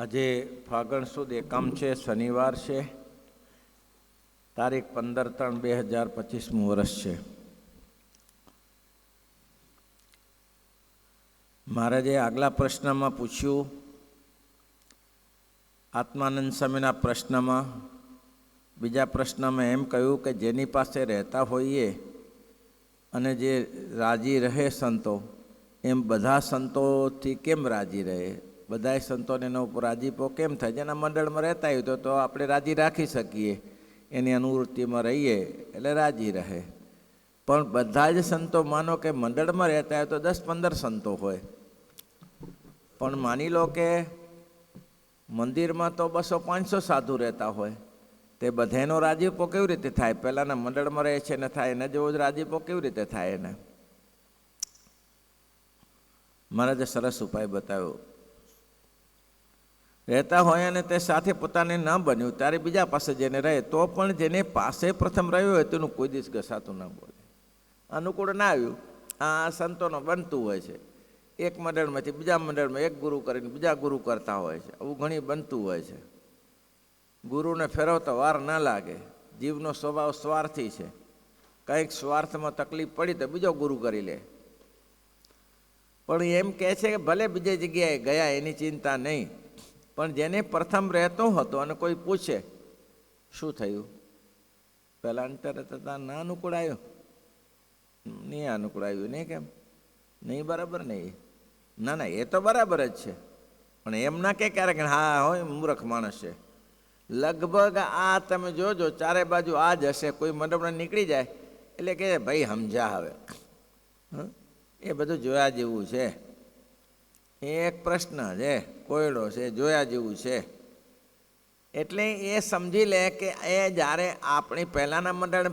આજે ફાગણ સુદ એકમ છે, શનિવાર છે, તારીખ 15/3/2025 વર્ષ છે. મહારાજે આગલા પ્રશ્નમાં પૂછ્યું, આત્માનંદ સ્વામીના પ્રશ્નમાં, બીજા પ્રશ્નમાં એમ કહ્યું કે જેની પાસે રહેતા હોઈએ અને જે રાજી રહે સંતો, એમ બધા સંતોથી કેમ રાજી રહે? બધાય સંતોને એનો રાજીપો કેમ થાય? જેના મંડળમાં રહેતા હોય તો આપણે રાજી રાખી શકીએ, એની અનુવૃત્તિમાં રહીએ એટલે રાજી રહે. પણ બધા જ સંતો માનો કે મંડળમાં રહેતા હોય તો 10-15 સંતો હોય, પણ માની લો કે મંદિરમાં તો 200-500 સાધુ રહેતા હોય, તે બધાનો રાજીપો કેવી રીતે થાય? પહેલાંના મંડળમાં રહે છે ને થાય એને જેવો જ રાજીપો કેવી રીતે થાય એને? મહારાજે સરસ ઉપાય બતાવ્યો. રહેતા હોય અને તે સાથે પોતાને ન બન્યું ત્યારે બીજા પાસે જેને રહે, તો પણ જેને પાસે પ્રથમ રહ્યો હોય તેનું કોઈ દિવસ ઘસાતું ન બોલે. અનુકૂળ ના આવ્યું, આ સંતોનો બનતું હોય છે. એક મંડળમાંથી બીજા મંડળમાં એક ગુરુ કરીને બીજા ગુરુ કરતા હોય છે. આવું ઘણી બનતું હોય છે. ગુરુને ફેરવતા વાર ના લાગે. જીવનો સ્વભાવ સ્વાર્થી છે. કંઈક સ્વાર્થમાં તકલીફ પડી તો બીજો ગુરુ કરી લે. પણ એમ કહે છે કે ભલે બીજી જગ્યાએ ગયા એની ચિંતા નહીં, પણ જેને પ્રથમ રહેતો હતો અને કોઈ પૂછે શું થયું, પહેલાં અંતરે થતાં ના અનુકૂળ આવ્યો, નહીં અનુકૂળ આવ્યું, નહીં કેમ નહીં બરાબર નહીં? ના ના, એ તો બરાબર જ છે, પણ એમ ના કે ક્યારેક હા હોય મૂર્ખ માણસ છે. લગભગ આ તમે જોજો ચારે બાજુ આ જ હશે. કોઈ મંડળમાં નીકળી જાય એટલે કે ભાઈ સમજા હવે, એ બધું જોયા જેવું છે. એક પ્રશ્ન છે, કોયડો છે, જોયા જેવું છે. એટલે એ સમજી લે કે એ જ્યારે આપણી પહેલાંના મંડળ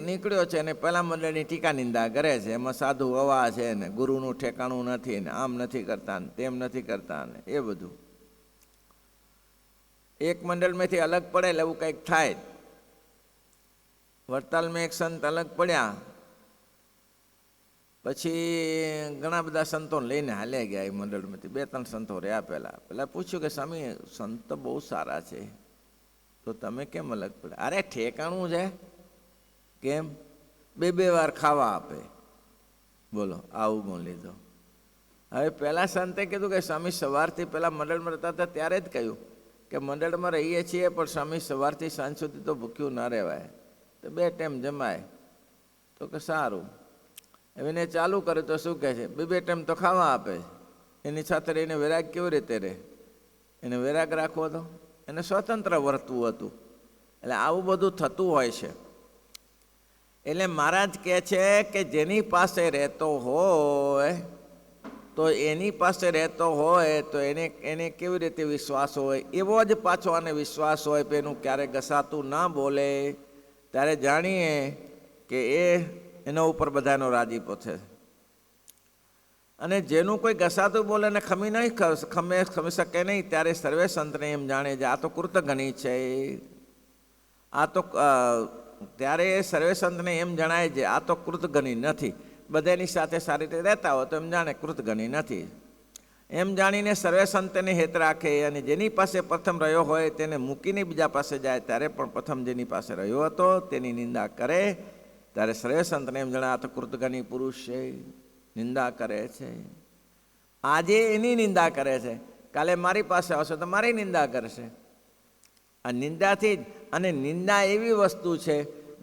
નીકળ્યો છે ને પહેલાં મંડળની ટીકા નિંદા કરે છે, એમાં સાધુ હવા છે ને ગુરુનું ઠેકાણું નથી ને આમ નથી કરતા ને તેમ નથી કરતા ને એ બધું. એક મંડળમાંથી અલગ પડે એટલે એવું કંઈક થાય. વડતાલમાં એક સંત અલગ પડ્યા, પછી ઘણા બધા સંતોને લઈને હાલ્યા ગયા એ મંડળમાંથી. 2-3 સંતો રહ્યા. પહેલાં પૂછ્યું કે સ્વામી સંત તો બહુ સારા છે, તો તમે કેમ અલગ પડ્યા? અરે ઠેકાણું છે, કેમ 2-2 વાર ખાવા આપે, બોલો આવું ગુણ લીધો. હવે પહેલાં સંતે કીધું કે સ્વામી સવારથી પહેલાં મંડળમાં રહેતા હતા ત્યારે જ કહ્યું કે મંડળમાં રહીએ છીએ પણ સ્વામી સવારથી સાંજ સુધી તો ભૂખ્યું ના રહેવાય, તો 2 ટાઈમ જમાય. તો કે સારું. હવે એને ચાલુ કરે તો શું કહે છે, 2 ટાઈમ તો ખાવા આપે. એની સાથે એને વૈરાગ કેવી રીતે રહે? એને વૈરાગ રાખવો હતો, એને સ્વતંત્ર વર્તવું હતું. એટલે આવું બધું થતું હોય છે. એટલે મહારાજ કહે છે કે જેની પાસે રહેતો હોય તો એની પાસે રહેતો હોય તો એને કેવી રીતે વિશ્વાસ હોય? એવો જ પાછો આને વિશ્વાસ હોય કે એનું ક્યારેય ઘસાતું ના બોલે, ત્યારે જાણીએ કે એના ઉપર બધાનો રાજીપો છે. અને જેનું કોઈ ઘસાતું બોલે ને ખમી શકે નહીં, ત્યારે સર્વે સંતને એમ જાણે છે આ તો કૃતઘ્ની છે. આ તો ત્યારે સર્વે સંતને એમ જણાય છે આ તો કૃતઘ્ની નથી. બધાની સાથે સારી રીતે રહેતા હોય તો એમ જાણે કૃતઘ્ની નથી. એમ જાણીને સર્વે સંતને હેત રાખે. અને જેની પાસે પ્રથમ રહ્યો હોય તેને મૂકીને બીજા પાસે જાય ત્યારે પણ પ્રથમ જેની પાસે રહ્યો હતો તેની નિંદા કરે. ત્યારે સર્વે સંતને એમ જણાય આ તો કૃતઘ્ની પુરુષ છે, નિંદા કરે છે. આજે એની નિંદા કરે છે, કાલે મારી પાસે આવશે તો મારી નિંદા કરશે. આ નિંદાથી જ. અને નિંદા એવી વસ્તુ છે,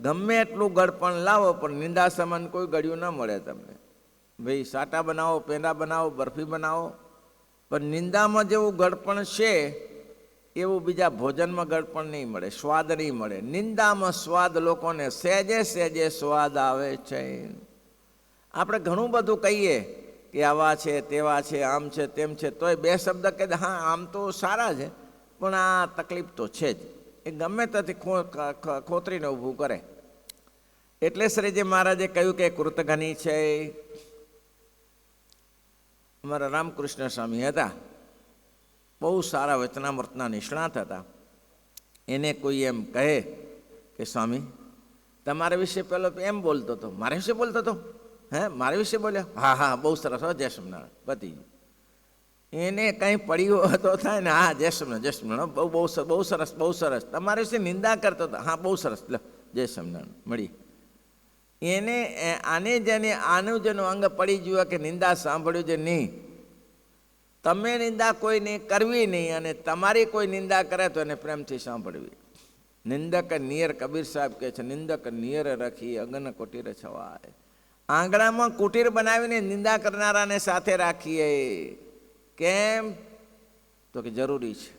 ગમે એટલું ગળપણ લાવો પણ નિંદા સમાન કોઈ ગળ્યું ન મળે તમને. ભાઈ સાટા બનાવો, પેંડા બનાવો, બરફી બનાવો, પણ નિંદામાં જેવું ગળપણ છે એવું બીજા ભોજનમાં ગળપણ નહીં મળે, સ્વાદ નહીં મળે. નિંદામાં સ્વાદ લોકોને સહેજે સહેજે સ્વાદ આવે છે. આપણે ઘણું બધું કહીએ કે આવા છે, તેવા છે, આમ છે, તેમ છે, તોય 2 શબ્દ કહે હા આમ તો સારા છે પણ આ તકલીફ તો છે જ. એ ગમે ત્યાંથી ખોતરીને ઊભું કરે. એટલે શ્રીજી મહારાજે કહ્યું કે કૃતઘ્ની છે. અમારા રામકૃષ્ણ સ્વામી હતા, બહુ સારા વચનામૃતના નિષ્ણાત હતા. એને કોઈ એમ કહે કે સ્વામી તમારા વિશે પેલો એમ બોલતો હતો, મારા વિશે બોલતો હતો, હે મારા વિશે બોલ્યા? હા હા બહુ સરસ હો, જય સ્વામિનારાયણ, પતી ગયું. એને કંઈ પડ્યું હતો થાય ને, હા જય સ્વામિનારાયણ, જય સ્વામિનારાયણ, બહુ બહુ બહુ સરસ, બહુ સરસ, તમારે શું નિંદા કરતો હતો, હા બહુ સરસ, લો જય સ્વામિનારાયણ મળી. એને આને જેને આનું જેનું અંગ પડી ગયું કે નિંદા સાંભળ્યું છે નહીં, તમે નિંદા કોઈને કરવી નહીં અને તમારી કોઈ નિંદા કરે તો એને પ્રેમથી સાંભળવી. નિંદક નિયર, કબીર સાહેબ કહે છે, નિંદક નિયર રાખી અગન કુટીર છવાય. આંગણામાં કુટીર બનાવીને નિંદા કરનારાને સાથે રાખીએ. કેમ? તો કે જરૂરી છે.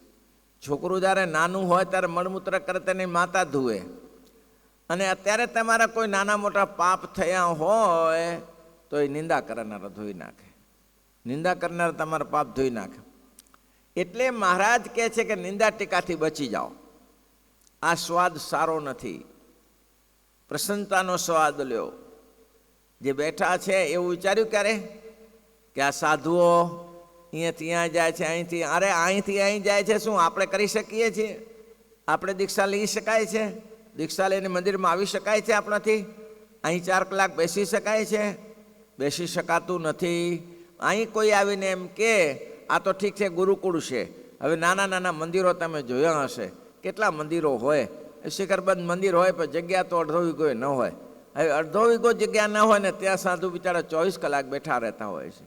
છોકરું જ્યારે નાનું હોય ત્યારે મળમૂત્ર કરે તેની માતા ધુએ, અને અત્યારે તમારા કોઈ નાના મોટા પાપ થયા હોય તો એ નિંદા કરનારા ધોઈ નાખે, નિંદા કરનારા તમારા પાપ ધોઈ નાખે. એટલે મહારાજ કહે છે કે નિંદા ટીકાથી બચી જાઓ. આ સ્વાદ સારો નથી, પ્રસન્નતાનો સ્વાદ લ્યો. જે બેઠા છે એવું વિચાર્યું ક્યારે કે આ સાધુઓ અહીંયાથી ત્યાં જાય છે, અહીંથી અરે અહીંથી અહીં જાય છે, શું આપણે કરી શકીએ છીએ? આપણે દીક્ષા લઈ શકાય છે? દીક્ષા લઈને મંદિરમાં આવી શકાય છે આપણાથી? અહીં 4 કલાક બેસી શકાય છે? બેસી શકાતું નથી. અહીં કોઈ આવીને એમ કે આ તો ઠીક છે ગુરુકુળ છે. હવે નાના નાના મંદિરો તમે જોયા હશે, કેટલા મંદિરો હોય, શિખરબંધ મંદિર હોય પણ જગ્યા તો અડધો વીઘો ન હોય. હવે અડધો વીઘો જગ્યા ન હોય ને ત્યાં સાધુ બિચારા 24 કલાક બેઠા રહેતા હોય છે.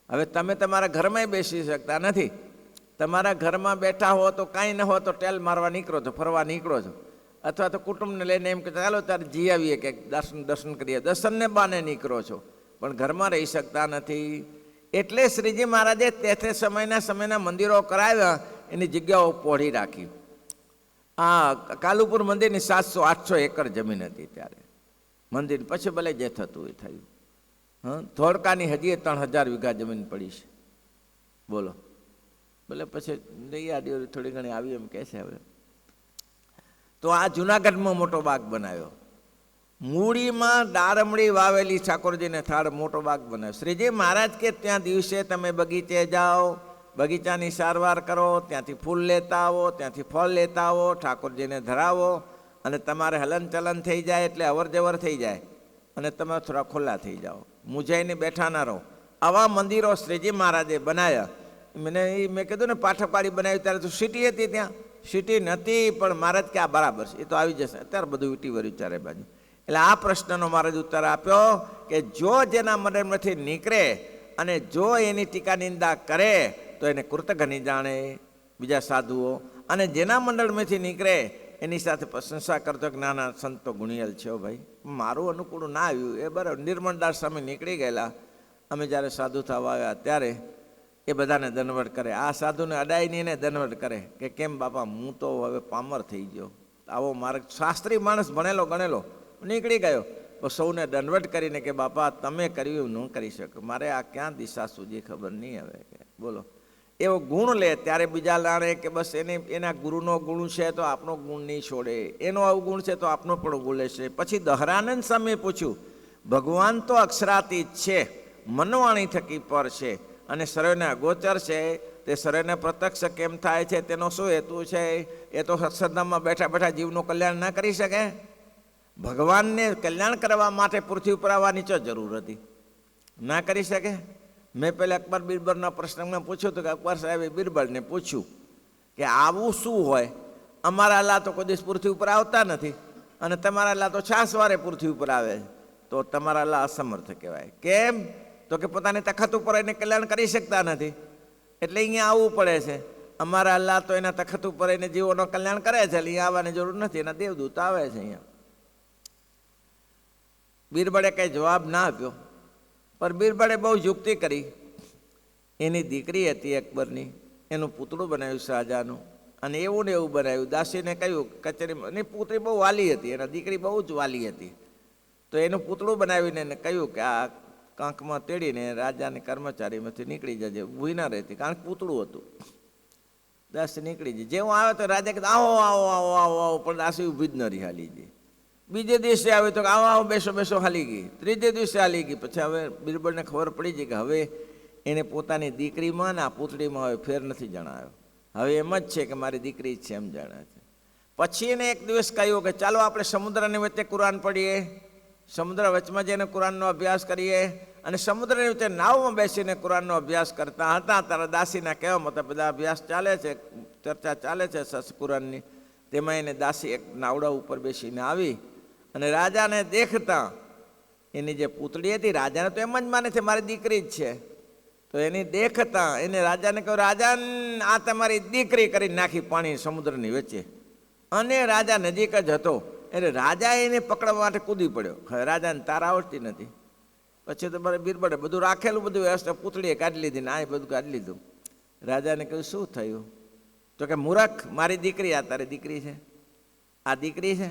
હવે તમે તમારા ઘરમાં બેસી શકતા નથી. તમારા ઘરમાં બેઠા હો તો કાંઈ ન હોય તો ટેલ મારવા નીકળો છો, ફરવા નીકળો છો, અથવા તો કુટુંબને લઈને એમ કે ચાલો ત્યારે જી આવીએ કે દર્શન કરીએ, દર્શનને બાને નીકળો છો, પણ ઘરમાં રહી શકતા નથી. એટલે શ્રીજી મહારાજે તે સમયના મંદિરો કરાવ્યા, એની જગ્યાઓ પોઢી રાખી. આ કાલુપુર મંદિરની 700-800 એકર જમીન હતી ત્યારે મંદિર. પછી ભલે જે થતું એ થયું. ધોળકાની હજી 3000 વીઘા જમીન પડી છે. બોલો, ભલે પછી યાદી થોડી ઘણી આવી એમ કહે છે. હવે તો આ જુનાગઢમાં મોટો બાગ બનાવ્યો, મૂડીમાં ડાળમડી વાવેલી, ઠાકોરજીને થાળ મોટો બાગ બનાવ્યો. શ્રીજી મહારાજ કે ત્યાં દિવસે તમે બગીચે જાઓ, બગીચાની સારવાર કરો, ત્યાંથી ફૂલ લેતા આવો, ત્યાંથી ફળ લેતા આવો, ઠાકોરજીને ધરાવો, અને તમારે હલનચલન થઈ જાય એટલે અવર જવર થઈ જાય અને તમે થોડા ખુલ્લા થઈ જાઓ, મૂંઝાઈને બેઠા ના રહો. આવા મંદિરો શ્રીજી મહારાજે બનાવ્યા. મેં કીધું ને પાઠકવાડી બનાવી ત્યારે તો સિટી હતી, ત્યાં સિટી નથી, પણ મહારાજ કે આ બરાબર છે, એ તો આવી જશે. અત્યારે બધું વીટી વર્યું ચારે બાજુ. એટલે આ પ્રશ્નનો મહારાજ ઉત્તર આપ્યો કે જો જેના મનમાંથી નીકળે અને જો એની ટીકા નિંદા કરે તો એને કૃતઘ્ની જાણે બીજા સાધુઓ, અને જેના મંડળમાંથી નીકળે એની સાથે પ્રશંસા કરતો કે ના ના સંતો ગુણિયલ છે ભાઈ, મારું અનુકૂળ ના આવ્યું એ બરાબર. નિર્મળદાસ સ્વામી નીકળી ગયેલા, અમે જ્યારે સાધુ થવા આવ્યા ત્યારે એ બધાને દંડવત કરે. આ સાધુને અડાઈને એને દંડવત કરે કે કેમ બાપા, હું તો હવે પામર થઈ ગયો, આવો માર્ગ શાસ્ત્રી માણસ ભણેલો ગણેલો નીકળી ગયો. બસ સૌને દંડવત કરીને કે બાપા તમે કર્યું ન કરી શકો, મારે આ ક્યાં દિશા સૂજી ખબર નહીં હવે કે. બોલો, એવો ગુણ લે ત્યારે બીજા લાણે કે બસ એના ગુરુનો ગુણ છે તો આપણો ગુણ નહીં છોડે, એનો અવગુણ છે તો આપણો પણ ગુણ લેશે. પછી દહરાનંદ સ્વામીએ પૂછ્યું, ભગવાન તો અક્ષરાતીત છે, મનવાણી થકી પર છે અને સર્વને અગોચર છે, તે સર્વને પ્રત્યક્ષ કેમ થાય છે તેનો શું હેતુ છે? એ તો અક્ષરધામમાં બેઠા બેઠા જીવનું કલ્યાણ ના કરી શકે? ભગવાનને કલ્યાણ કરવા માટે પૃથ્વી ઉપર આવવાની ચો જરૂર હતી? ના કરી શકે. મેં પહેલાં અકબર બિરબલના પ્રશ્નમાં પૂછ્યું હતું કે અકબર સાહેબે બિરબલને પૂછ્યું કે આવું શું હોય, અમારા અલ્લાહ તો કોઈ દિવસ પૃથ્વી ઉપર આવતા નથી અને તમારા અલ્લાહ તો છાસવારે પૃથ્વી ઉપર આવે, તો તમારા અલ્લાહ અસમર્થ કહેવાય. કેમ? તો કે પોતાની તખત ઉપર એને કલ્યાણ કરી શકતા નથી એટલે અહીંયા આવવું પડે છે. અમારા અલ્લાહ તો એના તખત ઉપર એને જીવોનો કલ્યાણ કરે છે એટલે અહીંયા આવવાની જરૂર નથી, એના દેવદૂત આવે છે અહીંયા. બિરબલે કંઈ જવાબ ના આપ્યો, પણ બિરબલે બહુ યુક્તિ કરી. એની દીકરી હતી અકબરની, એનું પૂતળું બનાવ્યું શાહજહાંનું, અને એવું ને એવું બનાવ્યું. દાસીને કહ્યું કચેરીમાં, એની પુત્રી બહુ વાલી હતી, એના દીકરી બહુ જ વાલી હતી, તો એનું પૂતળું બનાવીને એને કહ્યું કે આ કાંખમાં તેડીને રાજાની કર્મચારીમાંથી નીકળી જજે, ઊભી ના રહેતી, કારણ કે પૂતળું હતું. દાસી નીકળી જાય, જેવું આવે તો રાજા કહે આવો આવો આવો આવો આવો, પણ દાસી ઊભી જ ન રહી, હાલી ગઈ. બીજે દિવસે આવે તો આવો આવો બેસો બેસો, હાલી ગઈ. ત્રીજે દિવસે હાલી ગઈ. પછી હવે બિરબલને ખબર પડી ગઈ કે હવે એને પોતાની દીકરીમાં ને આ પૂતળીમાં હવે ફેર નથી જણાયો, હવે એમ જ છે કે મારી દીકરી જ છે એમ જાણે છે. પછી એને એક દિવસ કહ્યું કે ચાલો આપણે સમુદ્રની વચ્ચે કુરાન પઢીએ, સમુદ્ર વચમાં જઈને કુરાનનો અભ્યાસ કરીએ અને સમુદ્રની વચ્ચે નાવમાં બેસીને કુરાનનો અભ્યાસ કરતા હતા. તારા દાસીના કહેવા મતલબ બધા અભ્યાસ ચાલે છે, ચર્ચા ચાલે છે કુરાનની. તેમાં એને દાસી એક નાવડા ઉપર બેસીને આવી અને રાજાને દેખતા એની જે પૂતળી હતી, રાજાને તો એમ જ માને છે મારી દીકરી જ છે, તો એની દેખતા એને રાજાને કહ્યું, રાજાને આ તમારી દીકરી કરી નાખી પાણી સમુદ્રની વચ્ચે. અને રાજા નજીક જ હતો એટલે રાજા એને પકડવા માટે કૂદી પડ્યો. રાજાને તાર આવડતી નથી. પછી તો મારે બીરબડે બધું રાખેલું બધું વ્યવસ્થા પૂતળીએ કાઢી લીધી ને આ બધું કાઢી લીધું. રાજાને કહ્યું શું થયું? તો કે મૂરખ, મારી દીકરી આ તારી દીકરી છે? આ દીકરી છે?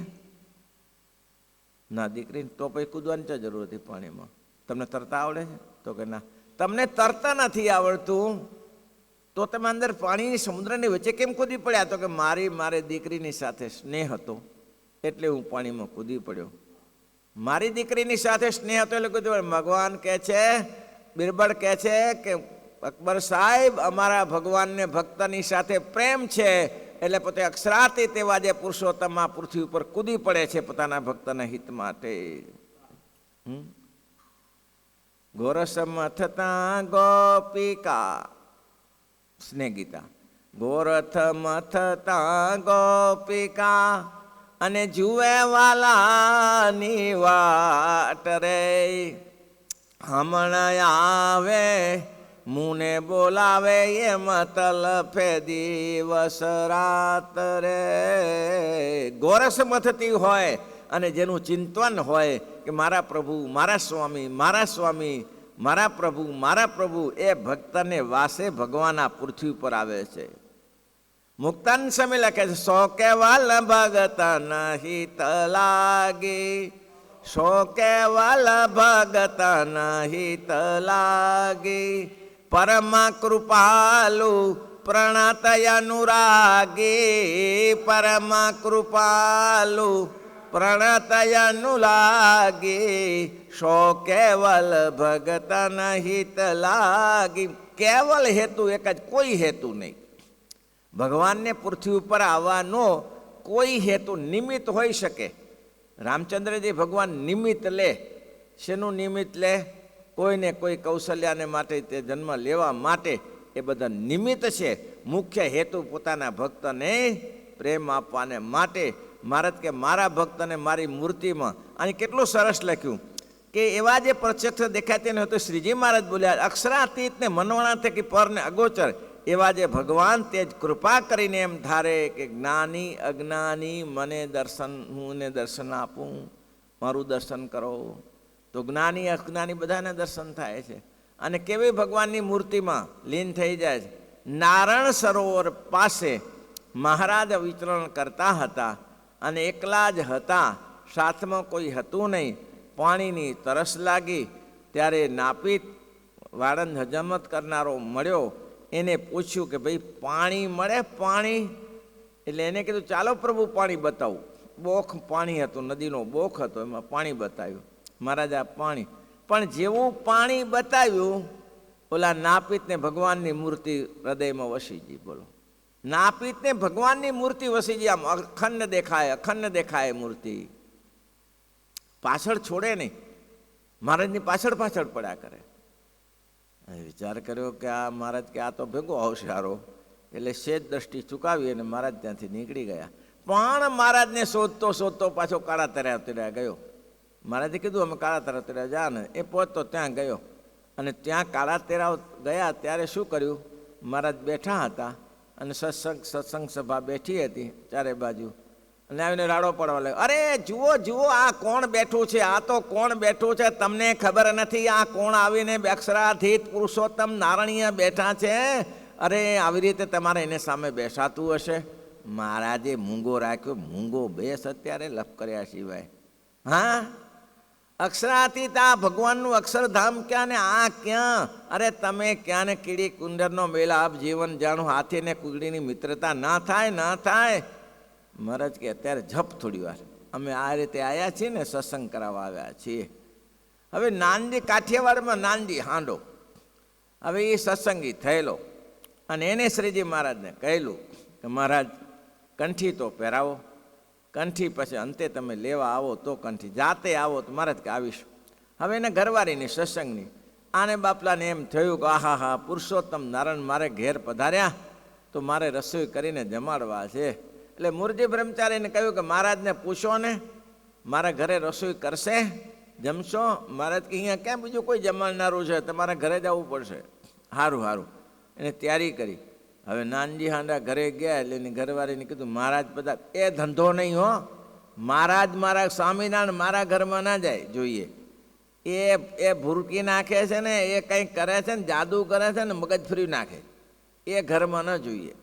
ના દીકરી. તો પછી કૂદવાની ક્યાં જરૂર હતી પાણીમાં? તમને તરતા આવડે છે? તો કે ના. તમને તરતા નથી આવડતું તો તમે અંદર પાણીની સમુદ્રની વચ્ચે કેમ કૂદી પડ્યા? તો કે મારી દીકરીની સાથે સ્નેહ હતો એટલે હું પાણીમાં કૂદી પડ્યો. મારી દીકરીની સાથે સ્નેહ હતો એટલે કીધું. ભગવાન કહે છે, બિરબલ કહે છે કે અકબર સાહેબ અમારા ભગવાનને ભક્તની સાથે પ્રેમ છે એટલે પોતે અક્ષરાતીત એવા જે પુરુષોત્તમ આ પૃથ્વી ઉપર કૂદી પડે છે પોતાના ભક્તના હિત માટે. ગોરસ મથતા ગોપિકા, સ્નેહ ગીતા. ગોરથ મથતા ગોપિકા અને જુએ વાલાની વાટ રે, હમણાં આવે મુને બોલાવે એ મતલબે દિવસ રાત રે. ગોરસ મથતી હોય અને જેનું ચિંતન હોય કે મારા પ્રભુ, મારા સ્વામી, મારા સ્વામી, મારા પ્રભુ, મારા પ્રભુ, એ ભક્તને વાસે ભગવાન આ પૃથ્વી પર આવે છે. મુક્તાન સમય લખે છે, સો કેવલ ભગત નહીં લાગી, સો કેવલ ભગત નહીં લાગી, પરમ કૃપાલુ પ્રણતય અનુરાગી, પરમ કૃપાલુ પ્રણતય અનુરાગી, સો કેવલ ભગત નહીં લાગી. કેવલ હેતુ એક જ, કોઈ હેતુ નહીં. ભગવાનને પૃથ્વી ઉપર આવવાનો કોઈ હેતુ, નિમિત્ત હોઈ શકે. રામચંદ્રજી ભગવાન નિમિત્ત લે. શેનું નિમિત્ત લે? કોઈને કોઈ કૌશલ્યાને માટે તે જન્મ લેવા માટે એ બધા નિમિત્ત છે. મુખ્ય હેતુ પોતાના ભક્તને પ્રેમ આપવાને માટે. મહારાજ કે મારા ભક્તને મારી મૂર્તિમાં, અને કેટલું સરસ લખ્યું કે એવા જે પ્રત્યક્ષ દેખાય તેને તો શ્રીજી મહારાજ બોલ્યા, અક્ષરાતીતને મનોણા થકી પરને અગોચર એવા જે ભગવાન તે જ કૃપા કરીને એમ ધારે કે જ્ઞાની અજ્ઞાની મને દર્શન, હું એને દર્શન આપું, મારું દર્શન કરો. તો જ્ઞાની અજ્ઞાની બધાને દર્શન થાય છે. અને કેવી ભગવાનની મૂર્તિમાં લીન થઈ જાય છે. નારાયણ સરોવર પાસે મહારાજ વિચરણ કરતા હતા અને એકલા જ હતા, સાથમાં કોઈ હતું નહીં. પાણીની તરસ લાગી ત્યારે નાપિત વાળંદ હજમત કરનારો મળ્યો. એને પૂછ્યું કે ભાઈ પાણી મળે? પાણી એટલે એને કીધું ચાલો પ્રભુ પાણી બતાવું. બોખ પાણી હતું, નદીનો બોખ હતો, એમાં પાણી બતાવ્યું. મહારાજ આ પાણી. પણ જેવું પાણી બતાવ્યું ઓલા નાપિતને ભગવાનની મૂર્તિ હૃદયમાં વસી ગઈ. બોલો, નાપિતને ભગવાનની મૂર્તિ વસી ગઈ. આમ અખંડ દેખાય, અખંડ દેખાય મૂર્તિ. પાછળ છોડે નહીં, મહારાજની પાછળ પાછળ પડ્યા કરે. વિચાર કર્યો કે આ મહારાજ કે આ તો ભેગો આવશે હારો, એટલે સેજ દ્રષ્ટિ ચૂકાવી અને મહારાજ ત્યાંથી નીકળી ગયા. પણ મહારાજને શોધતો શોધતો પાછો કાળા તર્યા તર્યા ગયો. મહારાજે કીધું અમે કાળા તરા તર્યા જા ને. એ પહોંચતો ત્યાં ગયો અને ત્યાં કાળા તેરાવ ગયા ત્યારે શું કર્યું? મહારાજ બેઠા હતા અને સત્સંગ સભા બેઠી હતી ચારે બાજુ. અને આવીને રાડો પડવા લાગ્યો, અરે જુઓ જુઓ આ કોણ બેઠું છે, આ તો કોણ બેઠું છે, તમને ખબર નથી આ કોણ આવીને અક્ષરાધીત પુરુષોત્તમ નારાયણીય બેઠા છે? અરે આવી રીતે તમારે એને સામે બેસાતું હશે. મહારાજે મૂંગો રાખ્યો. મૂંગો બેસ અત્યારે લપ કર્યા સિવાય. હા, અક્ષરાતીત આ ભગવાનનું અક્ષરધામ ક્યાં ને આ ક્યાં? અરે તમે ક્યાં ને કીડી કુંડરનો મેલાપ જીવન જાણો, હાથી ને કુકડીની મિત્રતા ના થાય, ના થાય. મહારાજ કે અત્યારે જપ થોડી વાર, અમે આ રીતે આવ્યા છીએ ને સત્સંગ કરાવવા આવ્યા છીએ. હવે નાનજી કાઠિયાવાડમાં નાનજી હાંડો, હવે એ સત્સંગી થયેલો અને એને શ્રીજી મહારાજને કહેલું કે મહારાજ કંઠી તો પહેરાવો, કંઠી પછી અંતે તમે લેવા આવો તો કંઠી, જાતે આવો તો મહારાજ કે આવીશું. હવે એને ઘરવાળીની સત્સંગની આને બાપલાને એમ થયું કે આહા હા પુરુષોત્તમ નારાયણ મારે ઘેર પધાર્યા તો મારે રસોઈ કરીને જમાડવા છે. એટલે મૂળજી બ્રહ્મચારીને કહ્યું કે મહારાજને પૂછો ને, મારા ઘરે રસોઈ કરશે, જમશો? મહારાજ કે અહીંયા ક્યાં બીજું કોઈ જમાડનારું છે, તમારે ઘરે જવું પડશે. સારું સારું, એને તૈયારી કરી. હવે નાનજી હાંડા ઘરે ગયા એટલે એની ઘરવાળીને કીધું મહારાજ બધા, એ ધંધો નહીં હો, મહારાજ મારા સ્વામિનારાયણ મારા ઘરમાં ના જાય જોઈએ. એ ભૂરકી નાખે છે ને, એ કંઈક કરે છે ને, જાદુ કરે છે ને, મગજ ફરી નાખે, એ ઘરમાં ન જોઈએ.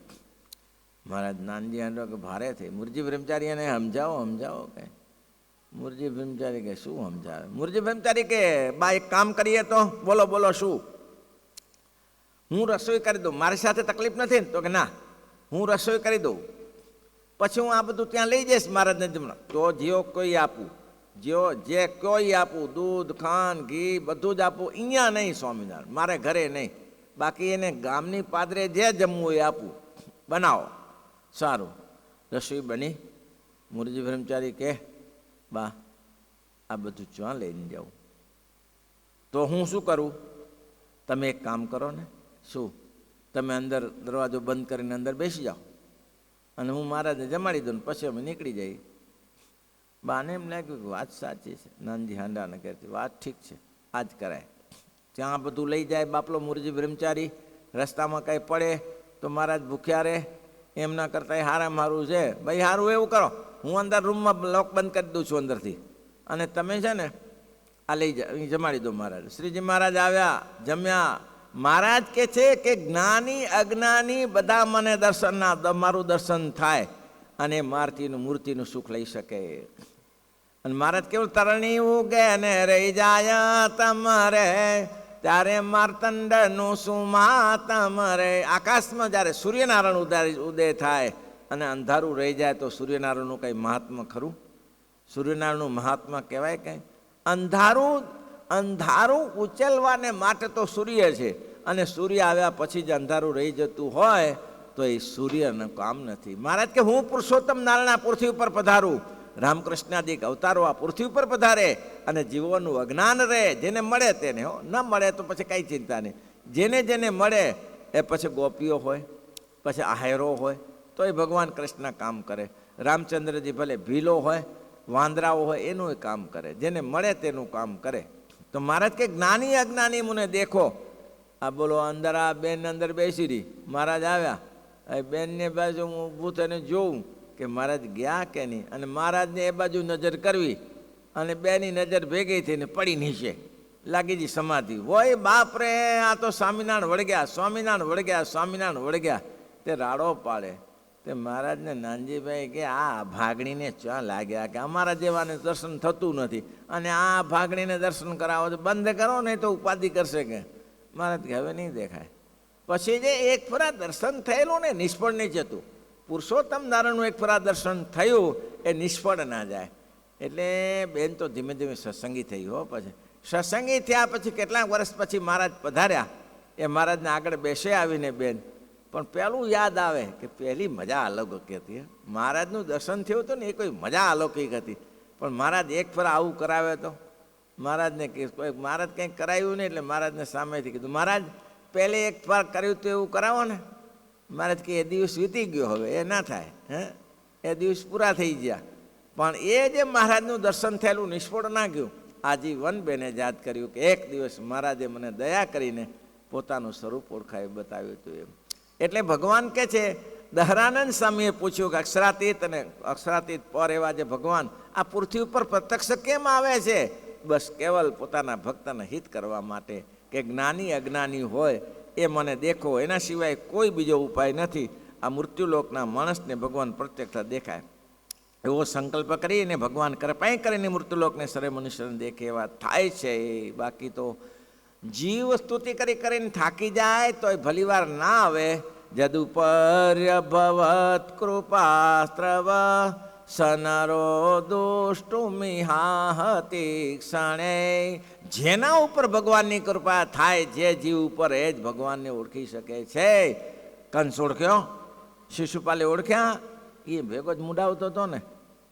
મહારાજ નાનજી હાંડો કે ભારે થઈ. મૂળજી બ્રહ્મચારી એને સમજાવો કે. મૂળજી બ્રહ્મચારી કે શું સમજાવે? મૂળજી બ્રહ્મચારી કે બા એક કામ કરીએ તો. બોલો શું? હું રસોઈ કરી દઉં, મારી સાથે તકલીફ નથી ને? તો કે ના, હું રસોઈ કરી દઉં, પછી હું આ બધું ત્યાં લઈ જઈશ મહારાજને જમવા. તો જે કોઈ આપું, જે કોઈ આપું, દૂધ ખાંડ ઘી બધું જ આપું, અહીંયા નહીં સ્વામિનારાયણ, મારે ઘરે નહીં. બાકી એને ગામની પાદરે જે જમવું એ આપું, બનાવો. સારું, રસોઈ બની. મૂળજી બ્રહ્મચારી કે બા આ બધું ક્યાં લઈને જાઉં? તો હું શું કરું? તમે એક કામ કરો ને. શું? તમે અંદર દરવાજો બંધ કરીને અંદર બેસી જાઓ અને હું મહારાજને જમાડી દઉં ને પછી અમે નીકળી જઈએ. બાને એમ લાગ્યું કે વાત સાચી છે. નાનજી હાંડાને કહેતી વાત ઠીક છે, આ જ કરાય. ત્યાં બધું લઈ જાય બાપલો મૂળજી બ્રહ્મચારી, રસ્તામાં કાંઈ પડે તો મહારાજ ભૂખ્યા રહે, એમના કરતાં હારામાં હારું છે. ભાઈ સારું એવું કરો, હું અંદર રૂમમાં લોક બંધ કરી દઉં છું અંદરથી, અને તમે છે ને આ લઈ જા, જમાડી દો મહારાજ. શ્રીજી મહારાજ આવ્યા, જમ્યા. મહારાજ કે છે કે જ્ઞાની અજ્ઞાની બધા મને મારું દર્શન થાય અને મારતીનું મૂર્તિનું સુખ લઈ શકે. અને મહારાજ કેવું તરણી ઉગે ને રહી જાય તમારે, ત્યારે માર્તંડનું સુમાતમ રે. આકાશમાં જ્યારે સૂર્યનારાયણ ઉદય થાય અને અંધારું રહી જાય તો સૂર્યનારાયણનું કંઈ મહાત્મા ખરું? સૂર્યનારાયણનું મહાત્મા કહેવાય કંઈ? અંધારું ઉચલવાને માટે તો સૂર્ય છે, અને સૂર્ય આવ્યા પછી જ અંધારું રહી જતું હોય તો એ સૂર્યનું કામ નથી. મહારાજ કે હું પુરુષોત્તમ નારાયણ પૃથ્વી ઉપર પધારું, રામકૃષ્ણાદિક અવતારો આ પૃથ્વી ઉપર પધારે અને જીવોનું અજ્ઞાન રહે. જેને મળે તેને, હો, ન મળે તો પછી કાંઈ ચિંતા નહીં. જેને મળે એ પછી ગોપીઓ હોય, પછી આહેરો હોય, તો એ ભગવાન કૃષ્ણ કામ કરે. રામચંદ્રજી ભલે ભીલો હોય, વાંદરાઓ હોય, એનું એ કામ કરે. જેને મળે તેનું કામ કરે. તો મહારાજ કે જ્ઞાની અજ્ઞાની મને દેખો. આ બોલો અંદર આ બેન અંદર બેસી રહી, મહારાજ આવ્યા, બેનને બાજુ હું ઊભું થઈને જોઉં કે મહારાજ ગયા કે નહીં, અને મહારાજને એ બાજુ નજર કરવી, અને બેની નજર ભેગી થઈને પડી નીચે લાગી ગઈ સમાધિ. હોય બાપ રે, આ તો સ્વામિનારાયણ વળગ્યા, સ્વામિનારાયણ વળગ્યા, સ્વામિનારાયણ વળગ્યા. તે રાડો પાડે. તે મહારાજને નાનજીભાઈ કે આ ભાગણીને ક્યાં લાગ્યા કે અમારા જેવાને દર્શન થતું નથી, અને આ ભાગણીને દર્શન કરાવો તો બંધ કરો, નહીં તો ઉપાધિ કરશે કે. મહારાજ કે હવે નહીં દેખાય. પછી જે એક ફરા દર્શન થયેલું ને નિષ્ફળ નહીં જતું. પુરુષોત્તમ નારાયણનું એક ફરા દર્શન થયું એ નિષ્ફળ ના જાય. એટલે બેન તો ધીમે ધીમે સત્સંગી થઈ. હો, પછી સત્સંગી થયા પછી કેટલાક વર્ષ પછી મહારાજ પધાર્યા. એ મહારાજને આગળ બેસે આવીને બેન, પણ પહેલું યાદ આવે કે પહેલી મજા અલૌકિક હતી. મહારાજનું દર્શન થયું હતું ને એ કોઈ મજા અલૌકિક હતી. પણ મહારાજ એક ફરા આવું કરાવે તો મહારાજને મહારાજ કંઈક કરાવ્યું નહીં, એટલે મહારાજને સામેથી કીધું મહારાજ પહેલે એક ફર કર્યું તો એવું કરાવો ને. મહારાજ કે એ દિવસ વીતી ગયો, હવે એ ના થાય. એ દિવસ પૂરા થઈ ગયા. પણ એ જે મહારાજનું દર્શન થયેલું નિષ્ફળ ના ગયું. આજીવન બેને યાદ કર્યું કે એક દિવસ મહારાજે મને દયા કરીને પોતાનું સ્વરૂપ ઓળખાવી બતાવ્યું હતું. એમ એટલે ભગવાન કે છે, દહરાનંદ સ્વામીએ પૂછ્યું કે અક્ષરાતીત અને અક્ષરાતીત પર એવા જે ભગવાન આ પૃથ્વી ઉપર પ્રત્યક્ષ કેમ આવે છે? બસ કેવલ પોતાના ભક્તને હિત કરવા માટે, કે જ્ઞાની અજ્ઞાની હોય એ મને દેખો, એના સિવાય કોઈ બીજો ઉપાય નથી. આ મૃત્યુલોકના માણસને ભગવાન પ્રત્યક્ષ દેખાય એવો સંકલ્પ કરીને ભગવાન કૃપા કરીને મૃત્યુલોકને સર્વે મનુષ્યને દેખે એવા થાય છે. બાકી તો જીવ સ્તુતિ કરીને થાકી જાય તો એ ભલીવાર ના આવે. જદુપર્ય ભવત કૃપાસ્ત્રવ સનરો દુષ્ટુમિહાહતિ ક્ષણે. જેના ઉપર ભગવાનની કૃપા થાય, જે જીવ ઉપર એ જ ભગવાનને ઓળખી શકે છે. કંસ ઓળખ્યો, શિશુપાલે ઓળખ્યા, એ ભેગો જ મુડાવતો હતો ને.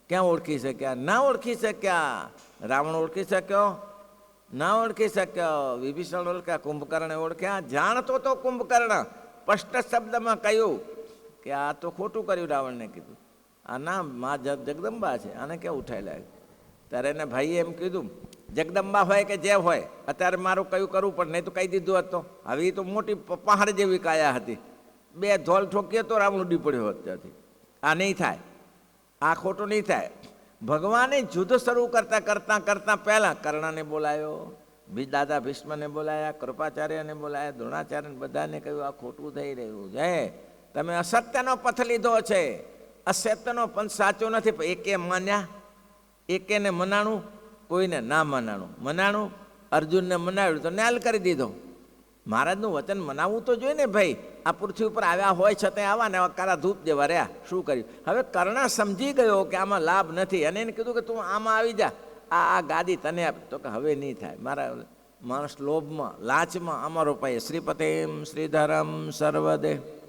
ક્યાં ઓળખી શક્યા? ના ઓળખી શક્યા. રાવણ ઓળખી શક્યો? ના ઓળખી શક્યો. વિભીષણ ઓળખ્યા, કુંભકર્ણે ઓળખ્યા. જાણતો તો કુંભકર્ણ સ્પષ્ટ શબ્દમાં કહ્યું કે આ તો ખોટું કર્યું. રાવણને કીધું આ ના મા જગદંબા છે, આને ક્યાં ઉઠાઈ લાગે. ત્યારે એને ભાઈએ એમ કીધું જગદંબા હોય કે જે હોય, અત્યારે મારું કયું કરવું પણ નહીં તો કહી દીધું હતો. હવે એ તો મોટી પહાડ જેવી કાયા હતી, બે ધોલ ઠોકીએ તો રાવણ ઉડી પડ્યો હોત ત્યાંથી. આ નહીં થાય, આ ખોટું નહીં થાય. ભગવાને યુદ્ધ શરૂ કરતાં પહેલાં કર્ણને બોલાયો, દાદા ભીષ્મને બોલાયા, કૃપાચાર્યને બોલાયા, દ્રોણાચાર્યને બધાને કહ્યું આ ખોટું થઈ રહ્યું છે, તમે અસત્યનો પથ લીધો છે, અસત્યનો પંથ સાચો નથી. એકે માન્યા, એકેને મનાણું, કોઈને ના મનાણું. અર્જુનને મનાવ્યું તો ન્યાલ કરી દીધો. મહારાજનું વચન મનાવવું તો જોઈએ ને ભાઈ. આ પૃથ્વી ઉપર આવ્યા હોય છતાં આવા ને કારા ધૂપ જેવા રહ્યા, શું કર્યું. હવે કર્ણ સમજી ગયો કે આમાં લાભ નથી, અને એને કીધું કે તું આમાં આવી જા, આ ગાદી તને આપ. તો કે હવે નહીં થાય, મારા માણસ લોભમાં લાંચમાં અમારો પાય. શ્રીપતિમ શ્રીધરમ સર્વદે